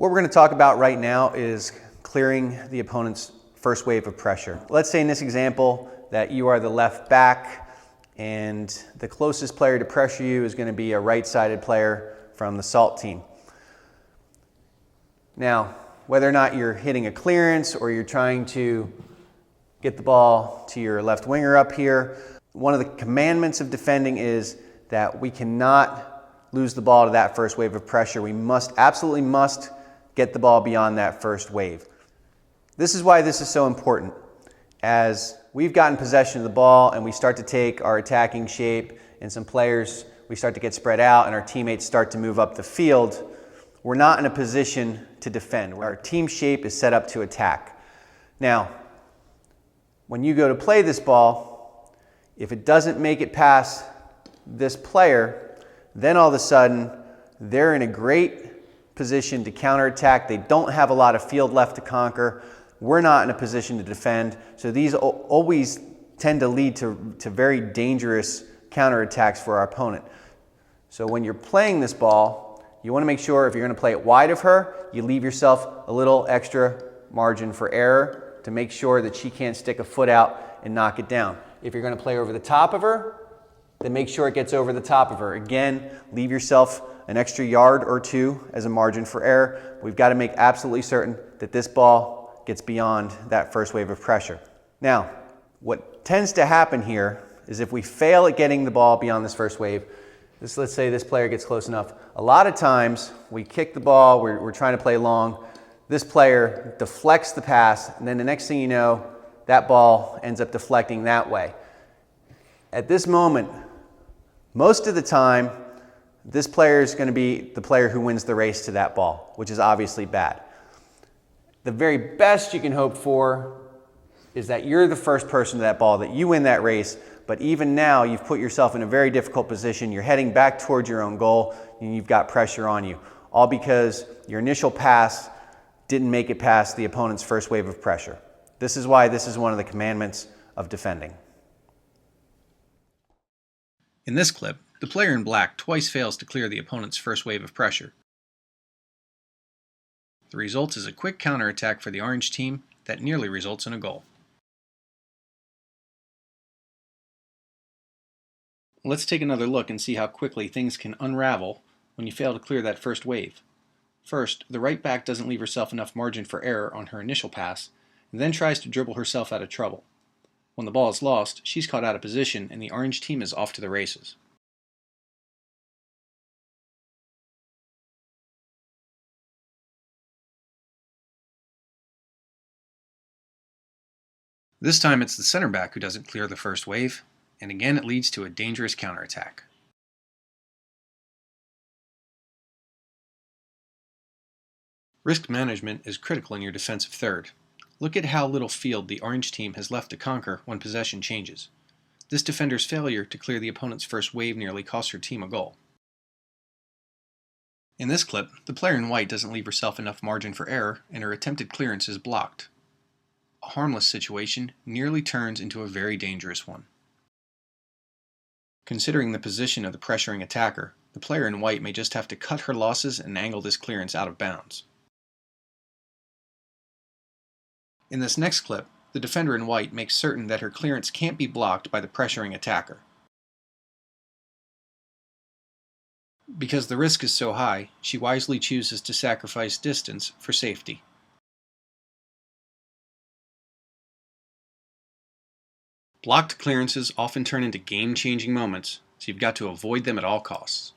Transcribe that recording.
What we're going to talk about right now is clearing the opponent's first wave of pressure. Let's say in this example that you are the left back and the closest player to pressure you is going to be a right-sided player from the SALT team. Now, whether or not you're hitting a clearance or you're trying to get the ball to your left winger up here, one of the commandments of defending is that we cannot lose the ball to that first wave of pressure. We absolutely must get the ball beyond that first wave. This is why this is so important. As we've gotten possession of the ball and we start to take our attacking shape and some players, we start to get spread out and our teammates start to move up the field, we're not in a position to defend. Our team shape is set up to attack. Now, when you go to play this ball, if it doesn't make it past this player, then all of a sudden they're in a great position to counterattack. They don't have a lot of field left to conquer. We're not in a position to defend. So these always tend to lead to very dangerous counterattacks for our opponent. So when you're playing this ball, you want to make sure if you're going to play it wide of her, you leave yourself a little extra margin for error to make sure that she can't stick a foot out and knock it down. If you're going to play over the top of her, then make sure it gets over the top of her. Again, leave yourself an extra yard or two as a margin for error. We've got to make absolutely certain that this ball gets beyond that first wave of pressure. Now, what tends to happen here is if we fail at getting the ball beyond this first wave, let's say this player gets close enough. A lot of times we kick the ball, we're trying to play long, this player deflects the pass, and then the next thing you know, that ball ends up deflecting that way. At this moment, most of the time, this player is going to be the player who wins the race to that ball, which is obviously bad. The very best you can hope for is that you're the first person to that ball, that you win that race, but even now you've put yourself in a very difficult position. You're heading back towards your own goal and you've got pressure on you, all because your initial pass didn't make it past the opponent's first wave of pressure. This is why this is one of the commandments of defending. In this clip, the player in black twice fails to clear the opponent's first wave of pressure. The result is a quick counterattack for the orange team that nearly results in a goal. Let's take another look and see how quickly things can unravel when you fail to clear that first wave. First, the right back doesn't leave herself enough margin for error on her initial pass, and then tries to dribble herself out of trouble. When the ball is lost, she's caught out of position and the orange team is off to the races. This time it's the center back who doesn't clear the first wave, and again it leads to a dangerous counterattack. Risk management is critical in your defensive third. Look at how little field the orange team has left to conquer when possession changes. This defender's failure to clear the opponent's first wave nearly cost her team a goal. In this clip, the player in white doesn't leave herself enough margin for error and her attempted clearance is blocked. A harmless situation nearly turns into a very dangerous one. Considering the position of the pressuring attacker, the player in white may just have to cut her losses and angle this clearance out of bounds. In this next clip, the defender in white makes certain that her clearance can't be blocked by the pressuring attacker. Because the risk is so high, she wisely chooses to sacrifice distance for safety. Blocked clearances often turn into game-changing moments, so you've got to avoid them at all costs.